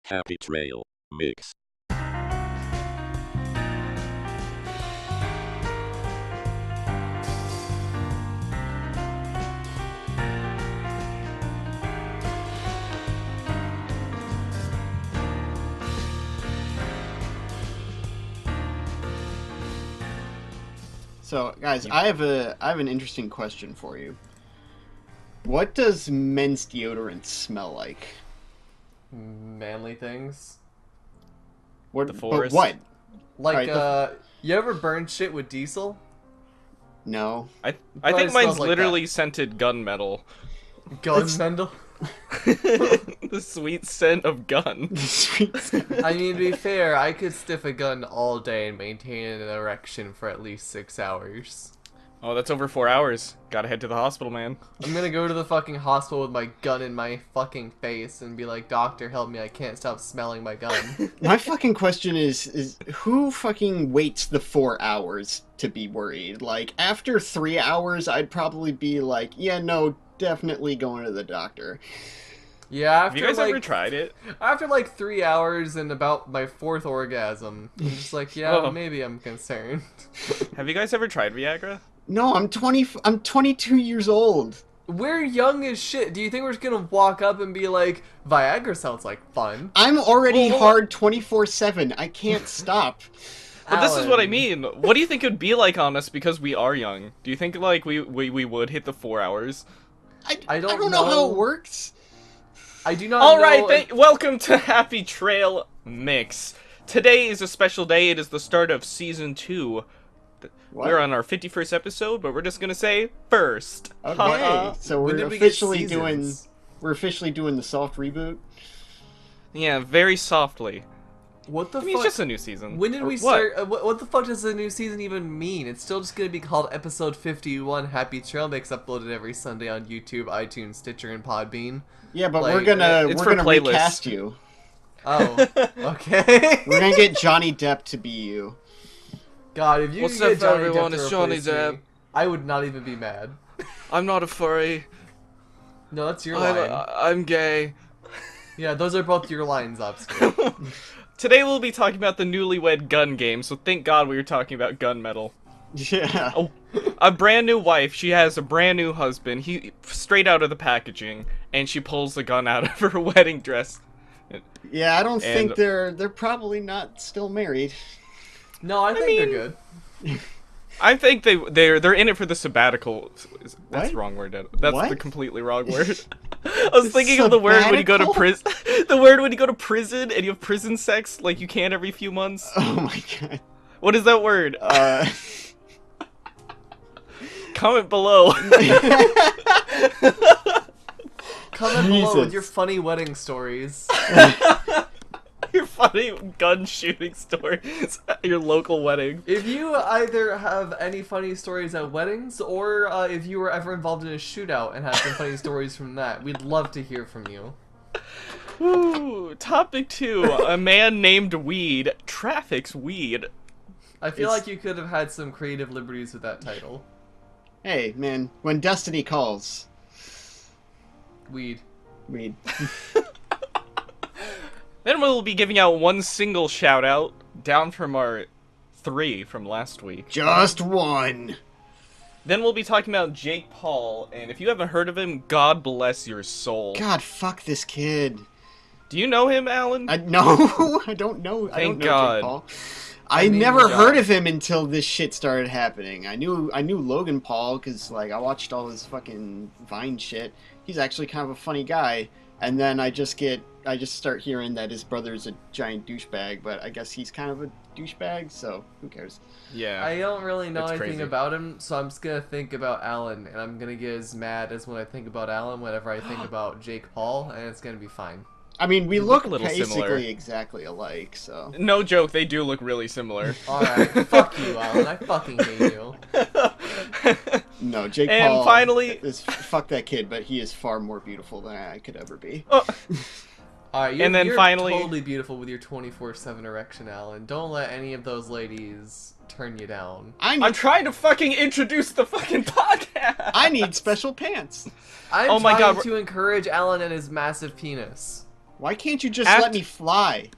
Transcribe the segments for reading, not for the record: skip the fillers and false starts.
Happy Trail Mix. So, guys, I have an interesting question for you. What does men's deodorant smell like? Manly things. What? The But forest. what? Like, Alright, you ever burn shit with diesel? No. I Probably think smells mine's like literally scented gunmetal. Gun Mendel? The sweet scent of gun. I mean, to be fair, I could stiff a gun all day and maintain an erection for at least 6 hours. Oh, that's over 4 hours. Gotta head to the hospital, man. I'm gonna go to the fucking hospital with my gun in my fucking face and be like, "Doctor, help me, I can't stop smelling my gun." My fucking question is who fucking waits the 4 hours to be worried? Like, after 3 hours, I'd probably be like, yeah, no, definitely going to the doctor. Yeah, Have after you guys like, ever tried it? after like 3 hours and about my 4th orgasm, I'm just like, yeah, Oh. maybe I'm concerned. Have you guys ever tried Viagra? No, I'm 22 years old. We're young as shit. Do you think we're just gonna walk up and be like, Viagra sounds like fun? I'm already Well, hard 24/7. I can't stop. But this is what I Alan. mean. What do you think it would be like on us because we are young? Do you think like we would hit the 4 hours? I don't don't know how know. it works. I do not All know. right, welcome to Happy Trail Mix. Today is a special day. It is the start of season 2. What? We're on our 51st episode, but we're just gonna say first. Okay, so When we're did we get officially seasons? doing the soft reboot. Yeah, very softly. What the I mean, fuck? it's just a new season. When did Or we what? start? What the fuck does the new season even mean? It's still just gonna be called episode 51. Happy Trail Mix, uploaded every Sunday on YouTube, iTunes, Stitcher, and Podbean. Yeah, but Like, we're gonna it's we're for gonna playlists. recast you. Oh, okay. We're gonna get Johnny Depp to be you. God, if you What's could up, get Johnny everyone? Depp to It's Johnny replace me, Depp. I would not even be mad. I'm not a furry. No, that's your line. I'm gay. Yeah, those are both your lines, Obscur. Today we'll be talking about the Newlywed Gun Game, so thank God we were talking about gunmetal. Yeah. Oh, a brand new wife, she has a brand new husband, he straight out of the packaging, and she pulls the gun out of her wedding dress. Yeah, I don't think And- they're probably not still married. No, I think they're good. I think they're in it for the sabbatical. That's What? the wrong word. That's What? the completely wrong word. I was thinking of the word when you go to Sabbatical? prison. The word when you go to prison and you have prison sex like you can every few months. Oh my god. What is that word? Uh, Comment below. Comment below with Jesus. your funny wedding stories. Your funny gun shooting stories at your local wedding. If you either have any funny stories at weddings, or if you were ever involved in a shootout and have some funny stories from that, we'd love to hear from you. Woo. Topic 2. A man named Weed traffics weed. I feel It's- like you could have had some creative liberties with that title. hey, man, when destiny calls, Weed. we Then we'll be giving out one single shout out, down from our 3 from last week. just one. Then we'll be talking about Jake Paul, and if you haven't heard of him, God bless your soul. God, fuck this kid. Do you know him, Alan? No, I don't know. I don't Thank know God. Jake Paul. I mean, never God. heard of him until this shit started happening. I knew Logan Paul because like I watched all his fucking Vine shit. He's actually kind of a funny guy. And then I just start hearing that his brother's a giant douchebag, but I guess he's kind of a douchebag, so who cares? Yeah. I don't really know It's anything crazy. about him, so I'm just gonna think about Alan, and I'm gonna get as mad as when I think about Alan whenever I think about Jake Paul, and it's gonna be fine. I mean, we You look look a little basically similar. exactly alike, so. No joke, they do look really similar. Alright, fuck you, Alan. I fucking hate you. No, Jake And Paul finally- is fuck that kid, but he is far more beautiful than I could ever be. Oh, Alright, And then you're finally- totally beautiful with your 24/7 erection, Alan. Don't let any of those ladies turn you down. I'm trying to fucking introduce the fucking podcast. I need special pants. I'm Oh my trying God, to encourage Alan and his massive penis. Why can't you just let me fly?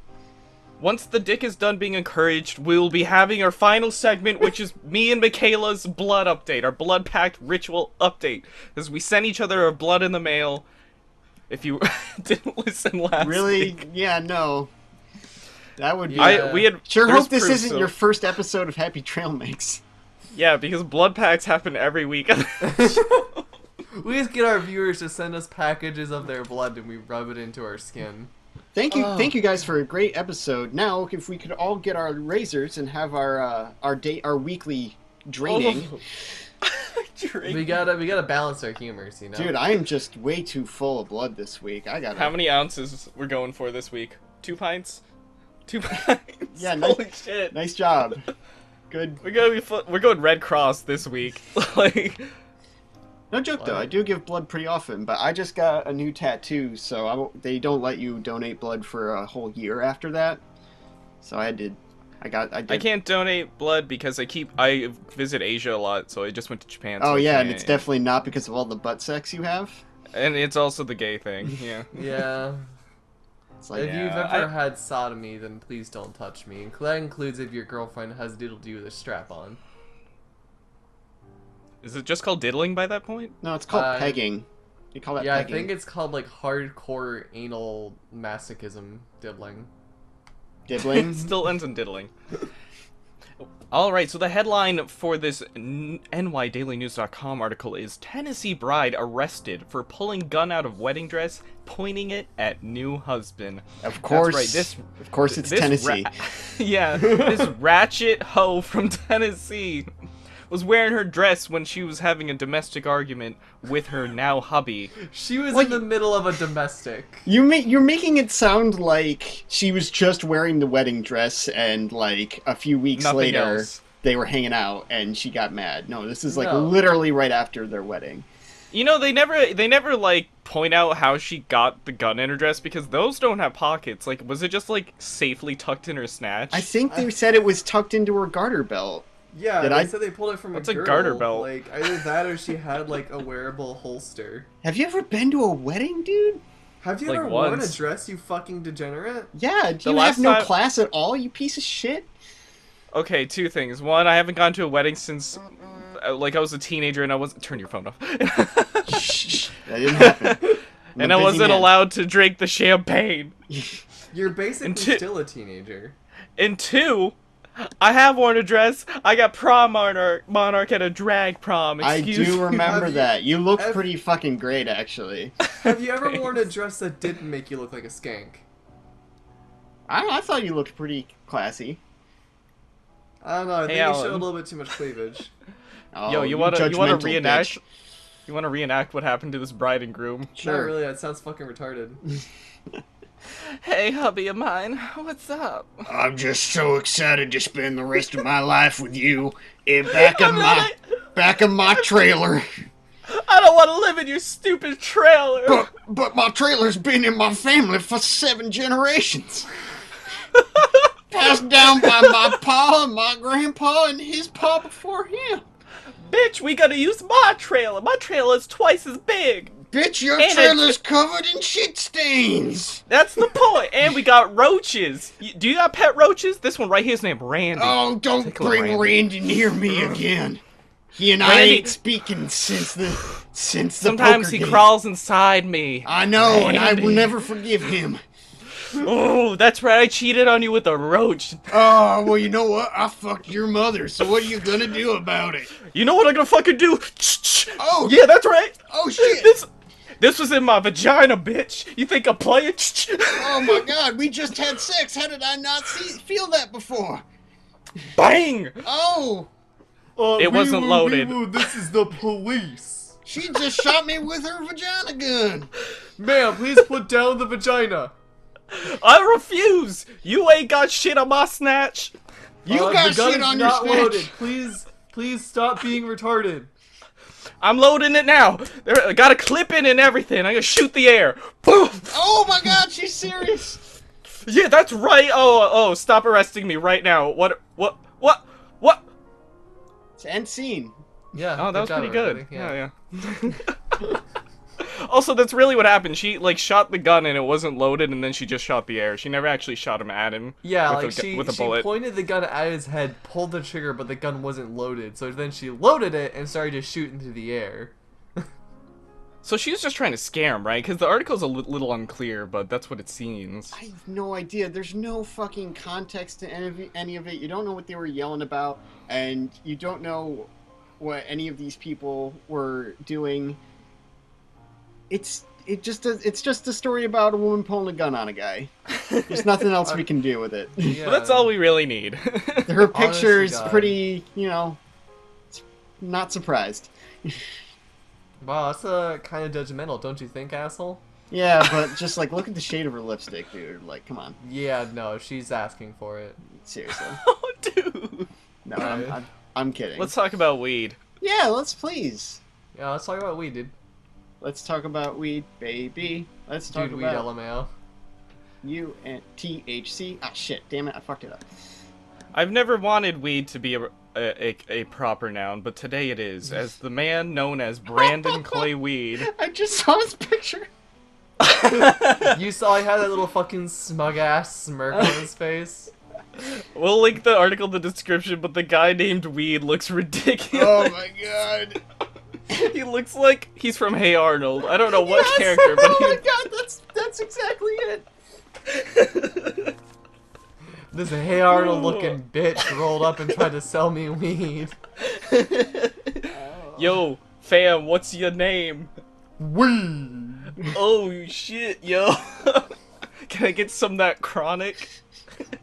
Once the dick is done being encouraged, we'll be having our final segment, which is me and Michaela's blood update, our blood pact ritual update. As we send each other our blood in the mail. If you didn't listen last week. Yeah, no. That would be... Sure hope this isn't your first episode of Happy Trail Mix. Yeah, because blood packs happen every week. We just get our viewers to send us packages of their blood and we rub it into our skin. Thank you guys for a great episode. Now, if we could all get our razors and have our weekly draining. We gotta balance our humors, you know. Dude, I am just way too full of blood this week. How many ounces we're going for this week? 2 pints? 2 pints? Yeah, holy shit! Nice job. Good. We're going Red Cross this week. Like. No joke though, I do give blood pretty often, but I just got a new tattoo, so they don't let you donate blood for a whole year after that. So I did. I can't donate blood because I visit Asia a lot, so I just went to Japan. Oh yeah, and it's definitely not because of all the butt sex you have. And it's also the gay thing. Yeah. Yeah. It's like, if you've ever had sodomy, then please don't touch me. That includes if your girlfriend has diddle do with a strap on. Is it just called diddling by that point? No, it's called pegging. You call that pegging. I think it's called like hardcore anal masochism diddling. Diddling? It still ends in diddling. Alright, so the headline for this NYDailyNews.com article is Tennessee bride arrested for pulling gun out of wedding dress, pointing it at new husband. Of course. That's right. Of course it's Tennessee. Yeah, this ratchet hoe from Tennessee was wearing her dress when she was having a domestic argument with her now hubby. She was in the middle of a domestic. You're making it sound like she was just wearing the wedding dress and like a few weeks later they were hanging out and she got mad. No, this is like literally right after their wedding. You know, they never like point out how she got the gun in her dress because those don't have pockets. Like, was it just like safely tucked in her snatch? I think they said it was tucked into her garter belt. Yeah, they said they pulled it from What's a girl. a garter belt? Like, either that or she had, like, a wearable holster. Have you ever been to a wedding, dude? Have you ever worn a dress, you fucking degenerate? Yeah, do you have no class at all, you piece of shit? Okay, 2 things. One, I haven't gone to a wedding since, like, I was a teenager and I wasn't... Turn your phone off. Shh, that didn't happen. And I wasn't allowed to drink the champagne. You're basically still a teenager. And 2... I have worn a dress. I got prom monarch at a drag prom. I do remember that. You look pretty fucking great, actually. Have you ever worn a dress that didn't make you look like a skank? I thought you looked pretty classy. I don't know. I think you showed a little bit too much cleavage. Yo, you wanna reenact? Bitch. You wanna reenact what happened to this bride and groom? Sure. Not really. That sounds fucking retarded. Hey, hubby of mine, what's up? I'm just so excited to spend the rest of my life with you back of my trailer. I don't want to live in your stupid trailer. But my trailer's been in my family for 7 generations. Passed down by my pa and my grandpa and his pa before him. Bitch, we gotta use my trailer. My trailer's twice as big. Bitch, your trailer's covered in shit stains. That's the point. And we got roaches. Do you got pet roaches? This one right here is named Randy. Oh, don't bring Randy near me again. He and I ain't speaking since the Sometimes he crawls inside me. I know, Randy. And I will never forgive him. Oh, that's right. I cheated on you with a roach. Oh, well, you know what? I fucked your mother, so what are you gonna do about it? You know what I'm gonna fucking do? Oh, yeah, that's right. Oh, shit. This was in my vagina, bitch. You think I'm playing? Oh my god, we just had sex. How did I not feel that before? Bang! Oh. It wasn't loaded. This is the police. She just shot me with her vagina gun. Ma'am, please put down the vagina. I refuse. You ain't got shit on my snatch. You got shit on your snatch. Loaded. Please stop being retarded. I'm loading it now. I got a clip in and everything. I'm gonna shoot the air. Boom! Oh my god, she's serious. Yeah, that's right. Oh, stop arresting me right now. What? It's end scene. Yeah. Oh, that was pretty good. Yeah. Also, that's really what happened. She, like, shot the gun and it wasn't loaded, and then she just shot the air. She never actually shot him at him. Yeah, with like, a she bullet. pointed the gun at his head, pulled the trigger, but the gun wasn't loaded. So then she loaded it and started to shoot into the air. So she was just trying to scare him, right? Because the article's a little unclear, but that's what it seems. I have no idea. There's no fucking context to any of it. You don't know what they were yelling about, and you don't know what any of these people were doing. It's just a story about a woman pulling a gun on a guy. There's nothing else we can do with it. Yeah. Well, that's all we really need. Her picture is God. pretty, not surprised. Wow, that's kind of judgmental, don't you think, asshole? Yeah, but just like look at the shade of her lipstick, dude. Like, come on, Yeah, no, she's asking for it. seriously. Oh, dude. No, Right. I'm kidding. Let's talk about weed. Yeah, let's please. Yeah, let's talk about weed, dude. Let's talk about weed, baby. Let's talk Dude, weed, about LMAO. U and THC. Ah, shit, damn it, I fucked it up. I've never wanted weed to be a proper noun, but today it is. As the man known as Brandon Clay Weed. I just saw his picture. You saw he had that little fucking smug-ass smirk on his face? We'll link the article in the description, but the guy named Weed looks ridiculous. Oh my god. He looks like he's from Hey Arnold. I don't know what Yes! character, but Oh he... my god, that's exactly it. This Hey Arnold looking bitch rolled up and tried to sell me weed. Yo, fam, what's your name? Weed. Oh shit, yo. Can I get some of that chronic?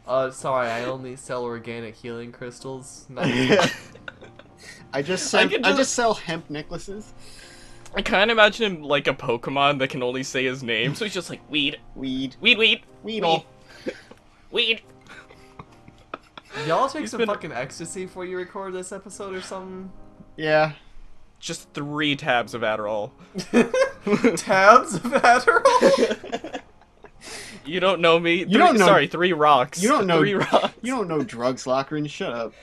Sorry, I only sell organic healing crystals. I just I can just- sell hemp necklaces. I kind of imagine him like a Pokemon that can only say his name, so he's just like, weed, Weed. weed, weed, Weedle. weed. Y'all take He's some been- fucking ecstasy before you record this episode or something? Yeah. Just 3 tabs of Adderall. Tabs of Adderall? You don't know me. You don't know- Sorry, 3 rocks. You don't know. 3 rocks. You don't know drugs, Lockrin. Shut up.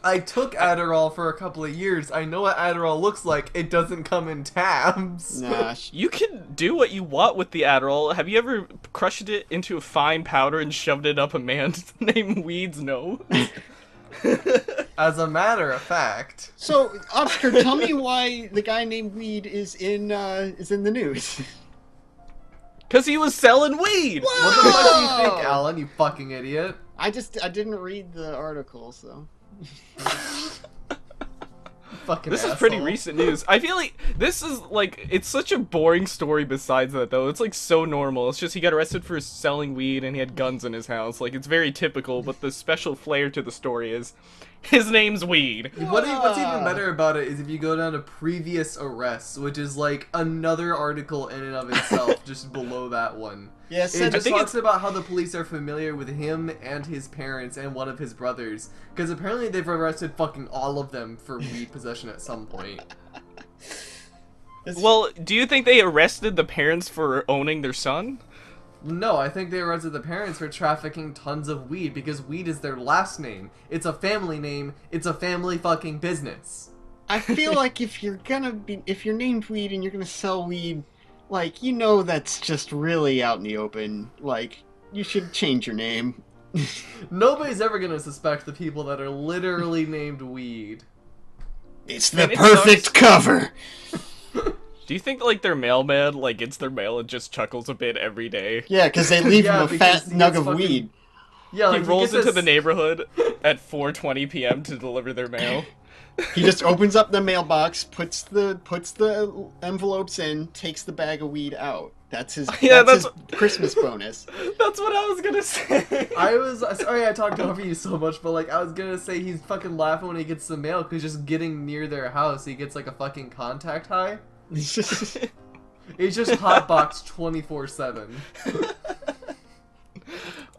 I took Adderall for a couple of years. I know what Adderall looks like. It doesn't come in tabs. Nah. You can do what you want with the Adderall. Have you ever crushed it into a fine powder and shoved it up a man named Weed's nose? As a matter of fact. So, Obscur, tell me why the guy named Weed is in the news. Because he was selling weed! What the fuck do you think, Alan, you fucking idiot? I didn't read the article, so. Fucking This asshole. is pretty recent news. I feel like this is like, it's such a boring story besides that though. It's like so normal. It's just he got arrested for selling weed and he had guns in his house. Like, it's very typical, but the special flair to the story is his name's Weed. What's even better about it is if you go down to previous arrests, which is like another article in and of itself, just below that one. Yeah, It said, just think talks about how the police are familiar with him and his parents and one of his brothers, because apparently they've arrested fucking all of them for weed possession at some point. Well, do you think they arrested the parents for owning their son? No, I think they arrested the parents for trafficking tons of weed because weed is their last name. It's a family name. It's a family fucking business. I feel like if you're named Weed and you're gonna sell weed, like, that's just really out in the open. Like, you should change your name. Nobody's ever gonna suspect the people that are literally named Weed. It's Man, the it perfect sucks. cover. Do you think, like, their mailman, like, gets their mail and just chuckles a bit every day? Yeah, because they leave Yeah, him a because fat he nug gets of fucking- weed. Yeah, He like rolls gets into the this- neighborhood at 4:20 p.m. to deliver their mail. He just opens up the mailbox, puts the envelopes in, takes the bag of weed out. That's his. Yeah, that's his Christmas bonus. That's what I was gonna say. I was sorry I talked over you so much, but like I was gonna say he's fucking laughing when he gets the mail because just getting near their house he gets like a fucking contact high. He's just hotboxed 24/7.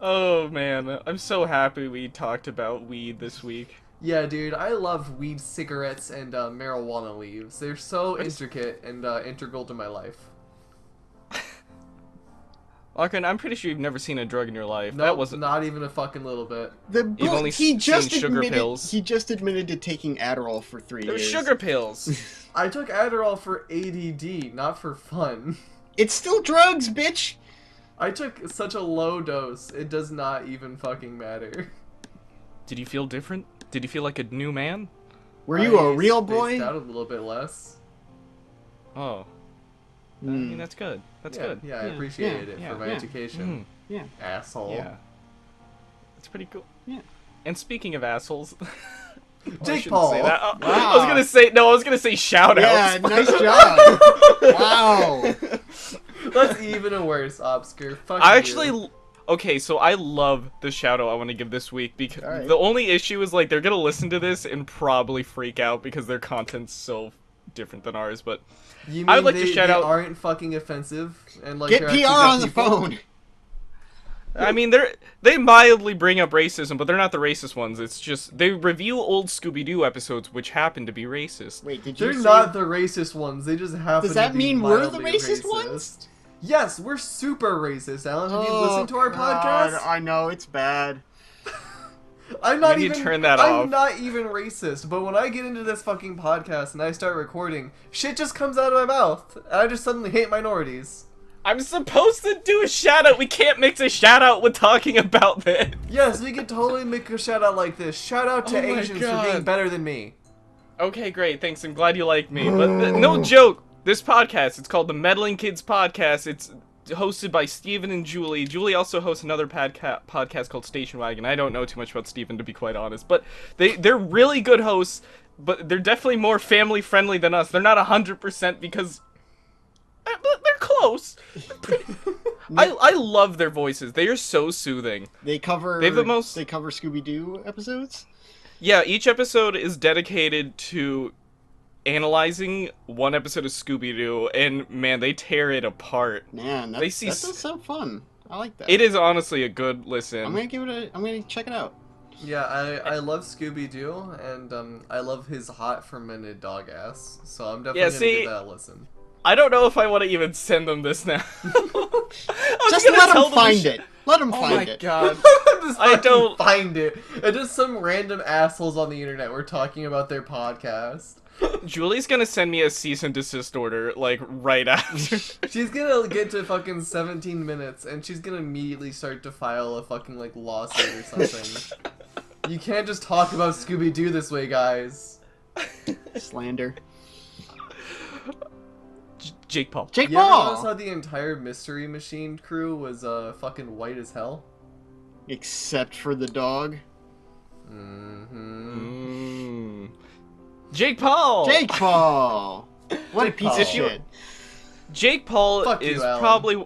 Oh man, I'm so happy we talked about weed this week. Yeah, dude, I love weed, cigarettes, and marijuana leaves. They're so intricate and integral to my life. Lachlan, I'm pretty sure you've never seen a drug in your life. No, That wasn't. not even a fucking little bit. He only just seen sugar admitted. pills. He just admitted to taking Adderall for 3 They're years. sugar pills. I took Adderall for ADD, not for fun. It's still drugs, bitch. I took such a low dose, it does not even fucking matter. Did you feel different? Did you feel like a new man? Were you a I real spaced boy? out a little bit less. Oh. I mean, that's good. That's good. Yeah, I appreciated it for my education. Yeah. Asshole. Yeah. That's pretty cool. Yeah. And speaking of assholes... Jake I Paul. say that. Wow. I was gonna say shout Yeah, outs. nice job. Wow. That's even worse, Obscur. Fuck I you. actually... Okay, so I love the shout out I want to give this week because Alright. the only issue is like they're gonna listen to this and probably freak out because their content's so different than ours, but You mean I would like they, to shout they out... aren't fucking offensive and like Get they're PR actually on good the people? phone. I mean, they mildly bring up racism, but they're not the racist ones. It's just they review old Scooby-Doo episodes, which happen to be racist. Wait, did you They're say... not the racist ones. They just happen Does that to be mean we're the mildly racist ones? Yes, we're super racist, Alan. Have you listened to our podcast? I know, it's bad. I'm not We need even. to turn that I'm off. not even racist, but when I get into this fucking podcast and I start recording, shit just comes out of my mouth, and I just suddenly hate minorities. I'm supposed to do a shout out. We can't mix a shout out with talking about this. Yes, we could totally make a shout out like this. Shout out to Oh my Asians for God. being better than me. Okay, great. Thanks. I'm glad you like me. But no joke. This podcast, it's called the Meddling Kids Podcast. It's hosted by Steven and Julie. Julie also hosts another podcast called Station Wagon. I don't know too much about Steven, to be quite honest. But they're really good hosts, but they're definitely more family friendly than us. They're not 100% because... but they're close. I love their voices. They are so soothing. They cover... They have the most... They cover Scooby-Doo episodes? Yeah, each episode is dedicated to analyzing one episode of Scooby-Doo, and man, they tear it apart. Man, that does sound fun. I like that. It is honestly a good listen. I'm gonna check it out. Yeah, I love Scooby-Doo, and I love his hot fermented dog ass, so I'm definitely gonna give that a listen. I don't know if I want to even send them this now. Just let them find it. Let them find it. God. Just I fucking don't- find it. It's just some random assholes on the internet were talking about their podcast. Julie's gonna send me a cease and desist order, like, right after. She's gonna get to fucking 17 minutes, and she's gonna immediately start to file a fucking, like, lawsuit or something. You can't just talk about Scooby-Doo this way, guys. Slander. Jake Paul. Jake You ever Paul! notice how the entire Mystery Machine crew was, fucking white as hell? Except for the dog. Mm-hmm. Jake Paul! Jake Paul! What a Jake piece Paul. of shit. Jake Paul Fuck you, is Alan. probably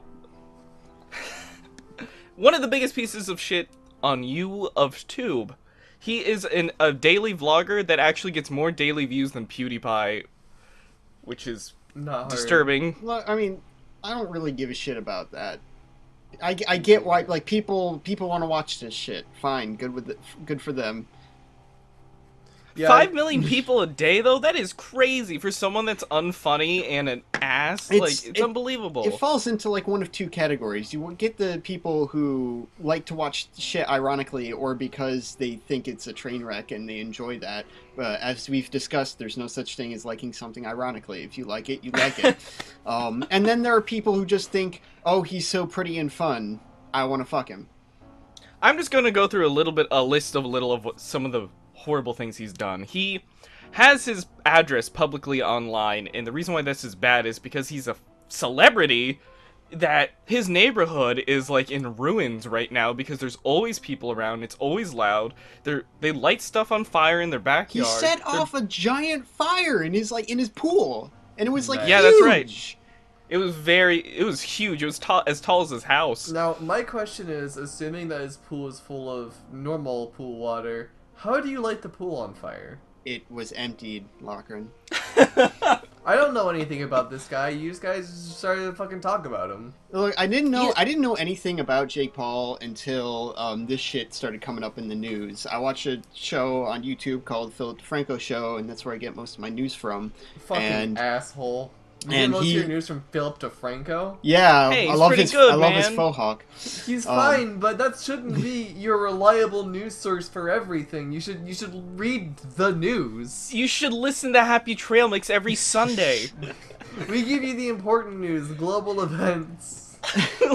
one of the biggest pieces of shit on you of Tube. He is a daily vlogger that actually gets more daily views than PewDiePie, which is Not hard. disturbing. Look, I mean, I don't really give a shit about that. I get why, like, people want to watch this shit. Fine, good for them. Yeah, 5 million people a day, though? That is crazy for someone that's unfunny and an ass. It's unbelievable. It falls into, like, one of two categories. You will get the people who like to watch shit ironically or because they think it's a train wreck and they enjoy that. As we've discussed, there's no such thing as liking something ironically. If you like it, you like it. And then there are people who just think, oh, he's so pretty and fun, I want to fuck him. I'm just going to go through a list of some of the horrible things he's done. He has his address publicly online, and the reason why this is bad is because he's a celebrity that his neighborhood is like in ruins right now because there's always people around. It's always loud. They light stuff on fire in their He backyard. set off a giant fire in his pool, and it was like Yeah, that's huge. right. It was huge. It was as tall as his house. Now, my question is, assuming that his pool is full of normal pool water, how do you light the pool on fire? It was emptied, Lachlan. I don't know anything about this guy. You guys started to fucking talk about him. Look, I didn't know anything about Jake Paul until this shit started coming up in the news. I watch a show on YouTube called Philip DeFranco Show, and that's where I get most of my news from. Fucking And asshole. You get most of your news from Philip DeFranco? Yeah, Hey, I he's love pretty his good, I love man. his faux hawk. He's fine, but that shouldn't be your reliable news source for everything. You should read the news. You should listen to Happy Trail Mix every Sunday. We give you the important news, global events,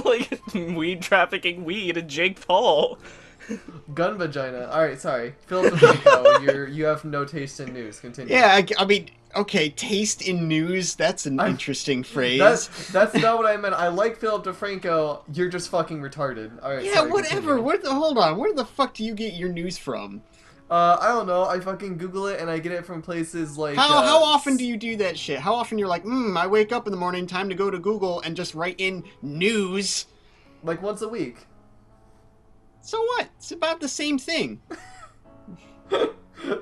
Like weed trafficking weed and Jake Paul. gun vagina. All right, sorry, Philip DeFranco. You have no taste in news. Continue. Yeah, I mean, okay, taste in news, that's an interesting phrase. That's not what I meant. I like Philip DeFranco. You're just fucking retarded. All right. Yeah, sorry, whatever. continue. Hold on. Where the fuck do you get your news from? I don't know. I fucking Google it and I get it from places like. How often do you do that shit? How often you're like, I wake up in the morning, time to go to Google and just write in news? Like once a week. So what? It's about the same thing.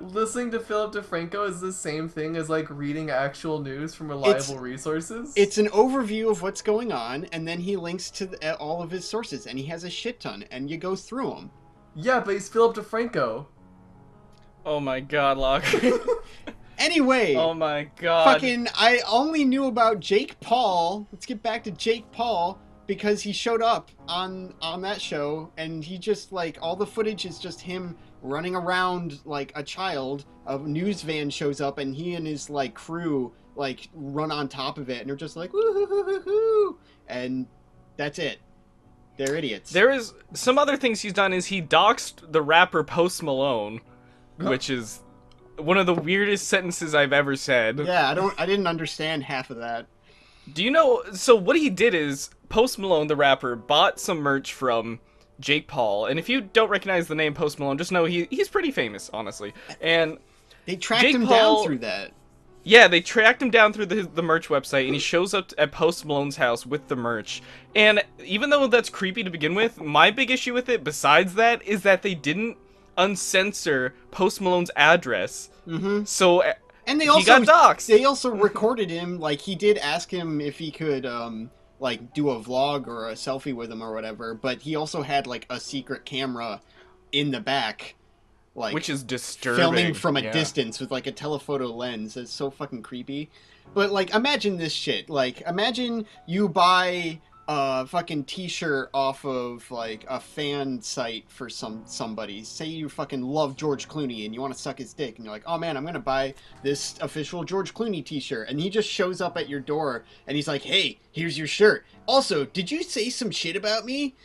Listening to Philip DeFranco is the same thing as like reading actual news from reliable resources. It's an overview of what's going on, and then he links to all of his sources, and he has a shit ton, and you go through them. Yeah, but he's Philip DeFranco. Oh my god, Locker. Anyway. Oh my god. I only knew about Jake Paul. Let's get back to Jake Paul. Because he showed up on that show, and he just, like, all the footage is just him running around like a child. A news van shows up, and he and his, like, crew, like, run on top of it, and they're just like, woo-hoo-hoo-hoo-hoo, and that's it. They're idiots. There is some other things he's done is he doxed the rapper Post Malone, which is one of the weirdest sentences I've ever said. Yeah, I didn't understand half of that. Do you know, so what he did is, Post Malone, the rapper, bought some merch from Jake Paul, and if you don't recognize the name Post Malone, just know he's pretty famous, honestly. And they tracked Jake him Paul, down through that. Yeah, they tracked him down through the merch website, and he shows up at Post Malone's house with the merch. And even though that's creepy to begin with, my big issue with it, besides that, is that they didn't uncensor Post Malone's address. Mm-hmm. So... And he got doxxed. They also recorded him, like, he did ask him if he could, like, do a vlog or a selfie with him or whatever, but he also had, like, a secret camera in the back, like... Which is disturbing. Filming from a distance with, like, a telephoto lens. It's so fucking creepy. But, like, imagine this shit. Like, imagine you buy a fucking t-shirt off of, like, a fan site for somebody. Say you fucking love George Clooney and you want to suck his dick, and you're like, oh man, I'm gonna buy this official George Clooney t-shirt, and he just shows up at your door and he's like, hey, here's your shirt. Also, did you say some shit about me?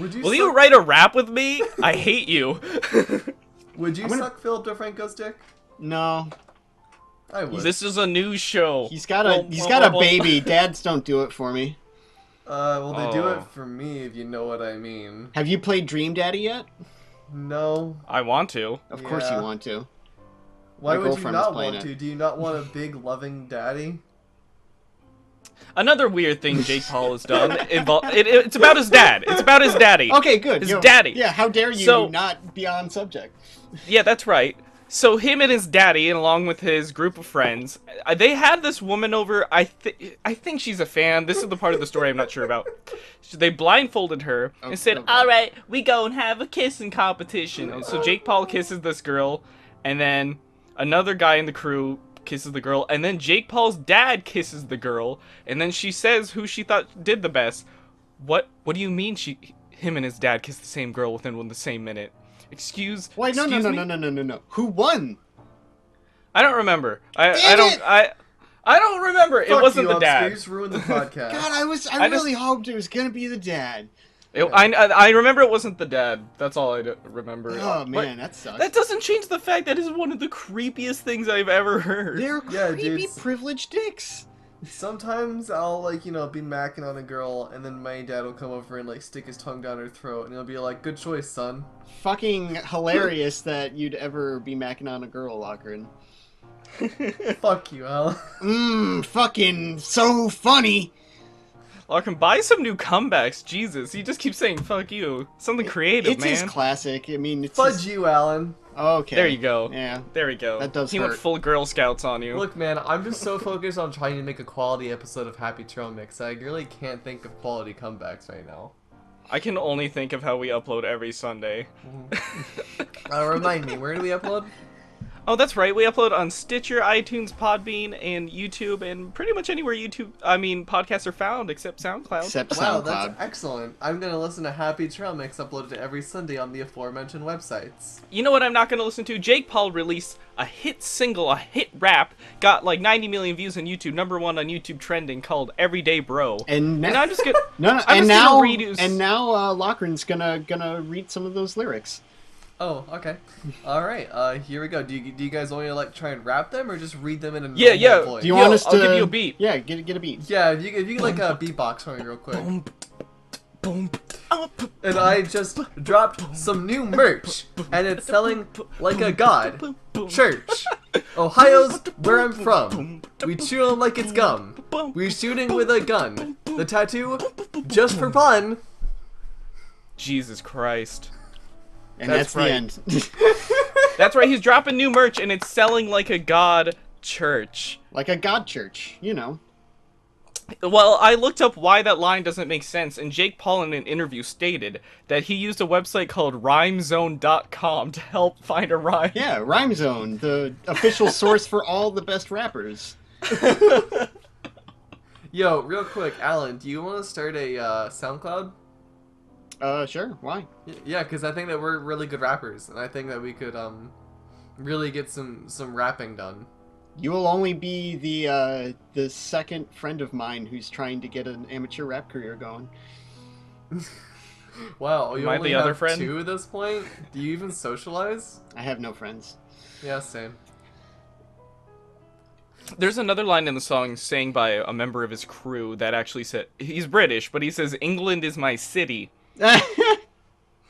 Will you write a rap with me? I hate you. Would you suck Philip DeFranco's dick? No. I would. This is a news show. He's got a baby. Dads don't do it for me. Well, they do it for me, if you know what I mean. Have you played Dream Daddy yet? No. I want to. Of course you want to. Why would you not want to? Do you not want a big, loving daddy? Another weird thing Jake Paul has done. It's about his dad. It's about his daddy. Okay, good. His daddy. Yeah, how dare you not be on subject? Yeah, that's right. So him and his daddy, and along with his group of friends, they had this woman over. I think she's a fan. This is the part of the story I'm not sure about. They blindfolded her and said, "All right, we go and have a kissing competition." And so Jake Paul kisses this girl, and then another guy in the crew kisses the girl, and then Jake Paul's dad kisses the girl, and then she says who she thought did the best. What do you mean him and his dad kissed the same girl within the same minute? Excuse me? No. Who won? I don't remember. I don't remember. It wasn't the dad. You just ruined the podcast. God, I really hoped it was gonna be the dad. I remember it wasn't the dad. That's all I remember. Oh man, that sucks. That doesn't change the fact that is one of the creepiest things I've ever heard. They're creepy, privileged dicks. Sometimes I'll, like, be macking on a girl, and then my dad will come over and, like, stick his tongue down her throat, and he'll be like, good choice, son. Fucking hilarious that you'd ever be macking on a girl, Lachlan. Fuck you, Al. Fucking so funny. Larkin, buy some new comebacks. Jesus, he just keeps saying "fuck you." Something creative, man. It's his classic. I mean, it's Fudge you, Alan. Okay. There you go. Yeah. There we go. That does He hurt. went full Girl Scouts on you. Look, man, I'm just so focused on trying to make a quality episode of Happy Trail Mix. I really can't think of quality comebacks right now. I can only think of how we upload every Sunday. Remind me, where do we upload? Oh, that's right. We upload on Stitcher, iTunes, Podbean, and YouTube, and pretty much anywhere podcasts are found except SoundCloud. Except Wow, SoundCloud. that's excellent. I'm gonna listen to Happy Trail Mix uploaded every Sunday on the aforementioned websites. You know what I'm not going to listen to? Jake Paul released a hit single, a hit rap, got like 90 million views on YouTube, #1 on YouTube trending, called Everyday Bro. And I'm just gonna and now redo. Lochran's gonna read some of those lyrics. Oh, okay. All right. Here we go. Do you guys want me to like try and rap them or just read them in a Yeah. normal voice? Do you want us to? I'll give you a beat. Yeah, get a beat. Yeah, if you like beatbox for me real quick. Boom, boom, up. And I just dropped some new merch, and it's selling like a god. Church. Ohio's where I'm from. We chew 'em like it's gum. We shooting with a gun. The tattoo, just for fun. Jesus Christ. And That's that's right. the end. That's right, he's dropping new merch, and it's selling like a god church. Like a god church, you know. Well, I looked up why that line doesn't make sense, and Jake Paul in an interview stated that he used a website called rhymezone.com to help find a rhyme. Yeah, Rhyme Zone, the official source for all the best rappers. Yo, real quick, Alan, do you want to start a SoundCloud? Sure, why? Yeah, because I think that we're really good rappers, and I think that we could really get some rapping done. You will only be the second friend of mine who's trying to get an amateur rap career going. Wow, you Am I only the other have friend? 2 at this point? Do you even socialize? I have no friends. Yeah, same. There's another line in the song saying by a member of his crew that actually said, he's British, but he says, "England is my city."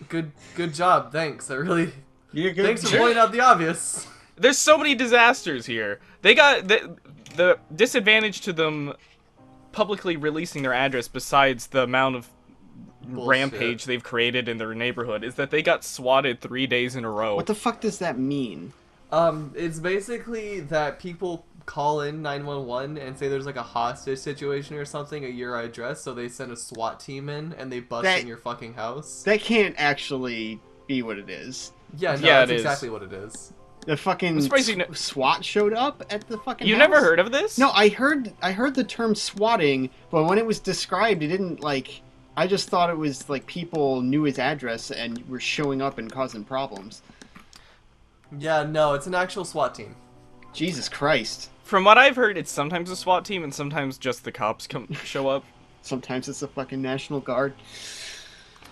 Good job, thanks. You're good. Thanks for pointing out the obvious. There's so many disasters here. They got the disadvantage to them publicly releasing their address, besides the amount of Bullshit. rampage they've created in their neighborhood, is that they got swatted 3 days in a row. What the fuck does that mean? It's basically that people call in 911 and say there's like a hostage situation or something at your address, so they send a SWAT team in and they bust in your fucking house. That can't actually be what it is. Yeah, no, Yeah, that's it is. exactly what it is. The fucking surprised you SWAT showed up at the fucking You house? never heard of this? No, I heard the term swatting, but when it was described, it didn't like. I just thought it was like people knew his address and were showing up and causing problems. Yeah, no, it's an actual SWAT team. Jesus Christ. From what I've heard, it's sometimes a SWAT team and sometimes just the cops show up. Sometimes it's the fucking National Guard.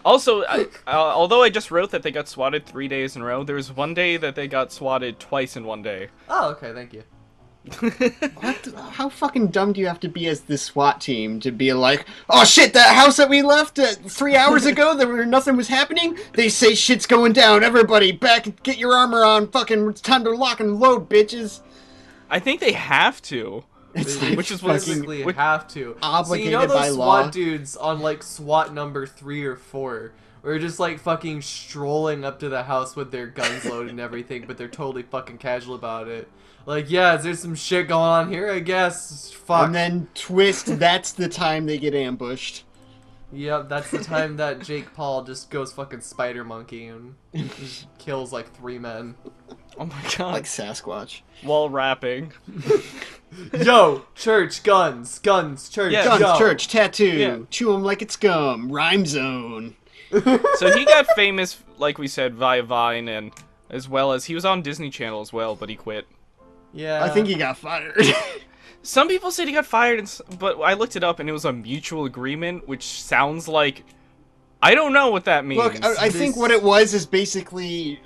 Also, although I just wrote that they got swatted 3 days in a row, there was one day that they got swatted twice in one day. Oh, okay, thank you. How fucking dumb do you have to be as this SWAT team to be like, oh shit, that house that we left 3 hours ago, nothing was happening? They say shit's going down. Everybody, back, get your armor on. Fucking, it's time to lock and load, bitches. I think they have to. It's They like which is what- basically which- have to. obligated so you know those by SWAT law. dudes on like SWAT number 3 or 4, where just like fucking strolling up to the house with their guns loaded and everything, but they're totally fucking casual about it. Like, yeah, is there some shit going on here? I guess. Fuck. And then twist, that's the time they get ambushed. Yep, that's the time that Jake Paul just goes fucking spider monkey and just kills like 3 men. Oh my god. Like Sasquatch. While rapping. Yo, church, guns, church, Yeah. Guns, go. church, tattoo, Yeah. chew 'em like it's gum, Rhyme Zone. So he got famous, like we said, via Vine, and as well as he was on Disney Channel as well, but he quit. Yeah. I think he got fired. Some people said he got fired, but I looked it up and it was a mutual agreement, which sounds like... I don't know what that means. Look, I think what it was is basically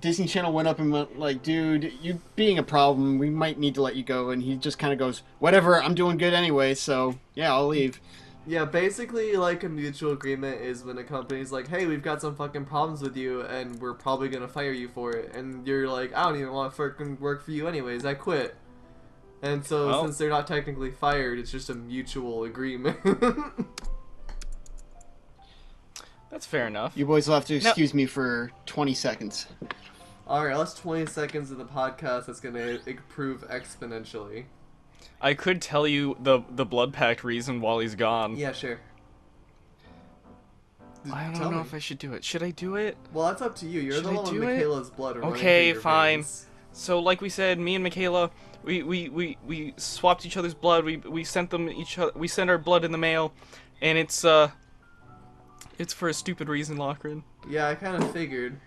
Disney Channel went up and went like, dude, you being a problem, we might need to let you go. And he just kind of goes, whatever, I'm doing good anyway, so yeah, I'll leave. Yeah, basically, like, a mutual agreement is when a company's like, hey, we've got some fucking problems with you, and we're probably gonna fire you for it. And you're like, I don't even want to fucking work for you anyways, I quit. And so, Well. since they're not technically fired, it's just a mutual agreement. That's fair enough. You boys will have to No. excuse me for 20 seconds. Alright, that's 20 seconds of the podcast that's gonna improve exponentially. I could tell you the blood pact reason while he's gone. Yeah, sure. I Tell don't know me. if I should do it. Should I do it? Well, that's up to you. You're Should the I one with do it? Michaela's blood running Okay, through your fine. veins. So like we said, me and Michaela, we swapped each other's blood. We sent them we sent our blood in the mail, and it's for a stupid reason, Lochran. Yeah, I kind of figured.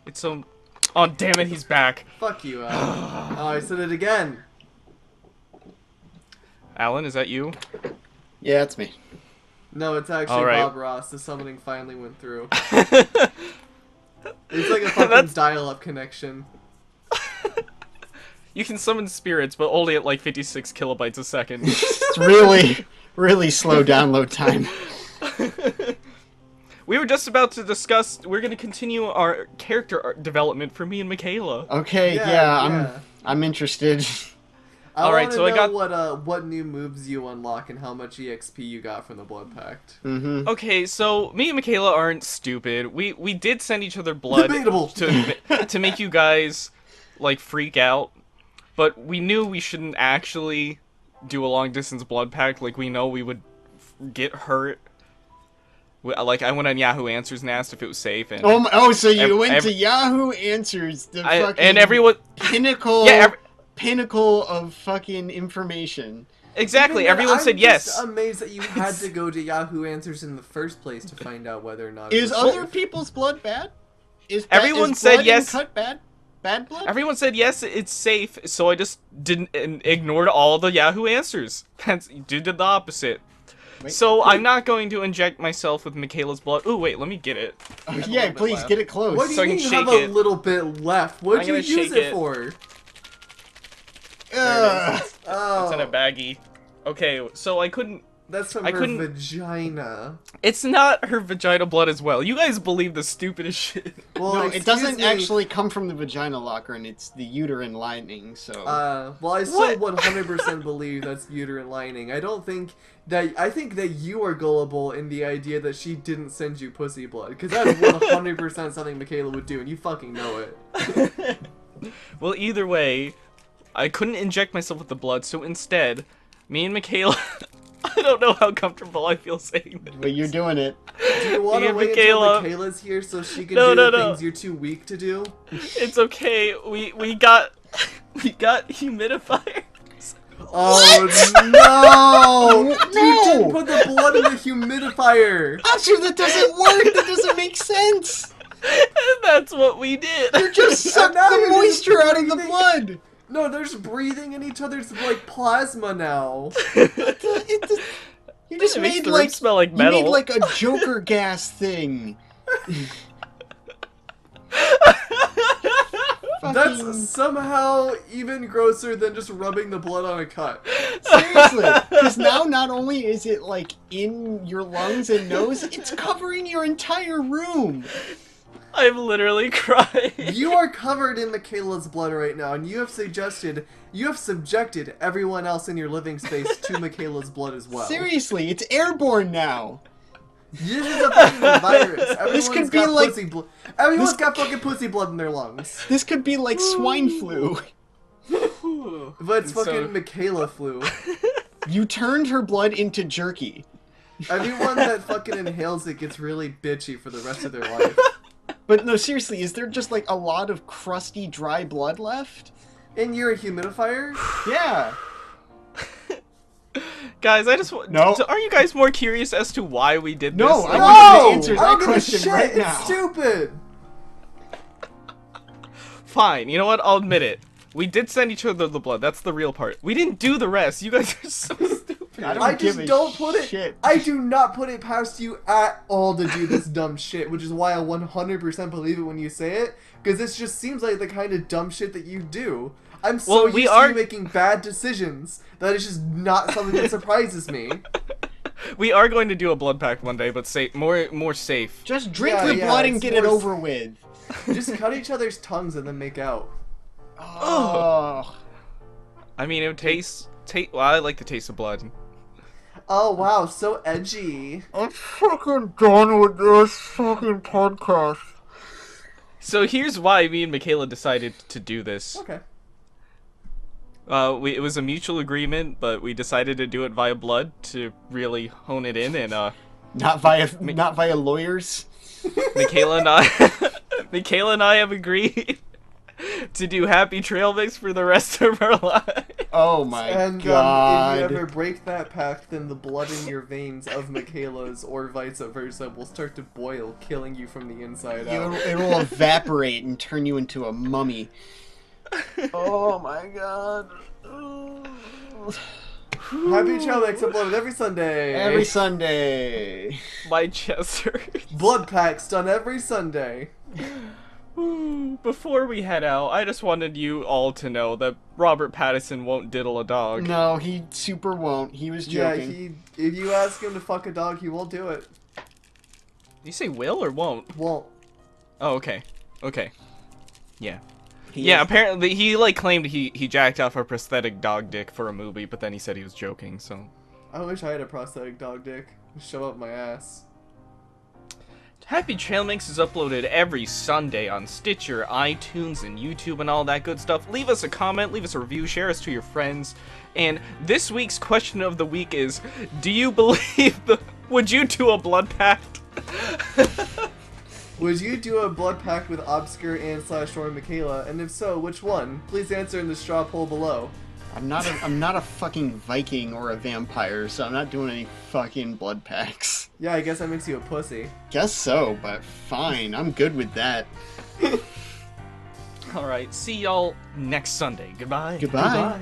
It's so. Oh damn it, he's back. Fuck you, Alan. Oh, I said it again. Alan, is that you? Yeah, it's me. No, it's actually All right. Bob Ross. The summoning finally went through. It's like a fucking dial-up connection. You can summon spirits, but only at like 56 kilobytes a second. It's really, really slow download time. We were just about to discuss. We're gonna continue our character development for me and Michaela. Okay, yeah. I'm interested. Alright, so I got what new moves you unlock and how much EXP you got from the Blood Pact. Mm-hmm. Okay, so me and Michaela aren't stupid. We did send each other blood Debatable. to make you guys like freak out, but we knew we shouldn't actually do a long distance blood pact. Like we know we would get hurt. Like I went on Yahoo Answers and asked if it was safe. And so you went to Yahoo Answers, the fucking and everyone pinnacle. Yeah, pinnacle of fucking information. Exactly. Everyone said yes. I'm amazed that you had to go to Yahoo Answers in the first place to find out whether or not is other people's blood bad? Everyone is said blood yes. Cut bad? Bad blood? Everyone said yes, it's safe. So I just ignored all the Yahoo Answers. Did the opposite. Wait. So I'm not going to inject myself with Michaela's blood. Ooh, wait, let me get it. Yeah, please get it close. What do you So I can mean you shake have it. a little bit left? What I'm did you gonna use shake it it. for? Oh. It's in a baggie. Okay, so I couldn't. That's from I her couldn't- vagina. It's not her vagina blood as well. You guys believe the stupidest shit. Well, No, it excuse doesn't me. actually come from the vagina locker, and it's the uterine lining, so... Well, I still 100% believe that's uterine lining. I think that you are gullible in the idea that she didn't send you pussy blood, because that's 100% something Michaela would do, and you fucking know it. Well, either way, I couldn't inject myself with the blood, so instead, me and Michaela... I don't know how comfortable I feel saying this. But you're doing it. Do you want to and wait Michaela- until Michaela's here so she can No, do no, the no. things you're too weak to do? It's okay. We got humidifiers. Oh no! No! You didn't put the blood in the humidifier! Asher, that doesn't work! That doesn't make sense! And that's what we did. You just sucked now the you're just moisture out of the breathing. blood! No, they're just breathing in each other's, like, plasma now. You just It makes made the room like... smell like You metal. made like a Joker gas thing. Fucking- That's somehow even grosser than just rubbing the blood on a cut. Seriously, because now not only is it like in your lungs and nose, it's covering your entire room. I'm literally crying. You are covered in Michaela's blood right now, and you have subjected everyone else in your living space to Michaela's blood as well. Seriously, it's airborne now. This is a fucking virus. Everyone's could be got like- pussy blood. Everyone's got fucking pussy blood in their lungs. This could be like swine flu. But it's So- fucking Michaela flu. You turned her blood into jerky. Everyone that fucking inhales it gets really bitchy for the rest of their life. But no, seriously, is there just like a lot of crusty, dry blood left? And you're a humidifier? Yeah. Guys, I just want. No. Are you guys more curious as to why we did this? No, Like, I want you to No! answer I that don't give a question shit. right now. It's stupid. Fine. You know what? I'll admit it. We did send each other the blood. That's the real part. We didn't do the rest. You guys are so stupid. I don't I give just a don't put it. shit. I do not put it past you at all to do this dumb shit, which is why I 100% believe it when you say it, because this just seems like the kind of dumb shit that you do. I'm so Well, we used are- to you making bad decisions that it's just not something that surprises me. We are going to do a blood pact one day, but more safe. Just drink Yeah, the yeah, blood and it's get it more- over with. Just cut each other's tongues and then make out. Oh. I mean, it would taste. Well, I like the taste of blood. Oh wow, so edgy. I'm fucking done with this fucking podcast. So here's why me and Michaela decided to do this. Okay. It was a mutual agreement, but we decided to do it via blood to really hone it in, and Not via lawyers. Michaela and I have agreed to do happy trail mix for the rest of our lives. Oh my And god. if you ever break that pact, then the blood in your veins of Michaela's or vice versa will start to boil, killing you from the inside out. It will evaporate and turn you into a mummy. Oh my god. Happy Trail Mix uploaded every Sunday. Every Sunday. My chest hurts. Blood packs done every Sunday. Before we head out, I just wanted you all to know that Robert Pattinson won't diddle a dog. No, he super won't. He was joking. Yeah, if you ask him to fuck a dog, he will do it. Did you say will or won't? Won't. Oh, okay. Okay. Yeah. He Yeah, is- apparently he like claimed he jacked off a prosthetic dog dick for a movie, but then he said he was joking, so. I wish I had a prosthetic dog dick. Show up my ass. Happy Trail Mix is uploaded every Sunday on Stitcher, iTunes, and YouTube and all that good stuff. Leave us a comment, leave us a review, share us to your friends. And this week's question of the week is, do you believe would you do a blood pact? Would you do a blood pact with Obscur and /Roy Michaela? And if so, which one? Please answer in the straw poll below. I'm not a fucking Viking or a vampire, so I'm not doing any fucking blood packs. Yeah, I guess that makes you a pussy. Guess so, but fine. I'm good with that. Alright, see y'all next Sunday. Goodbye. Goodbye. Goodbye.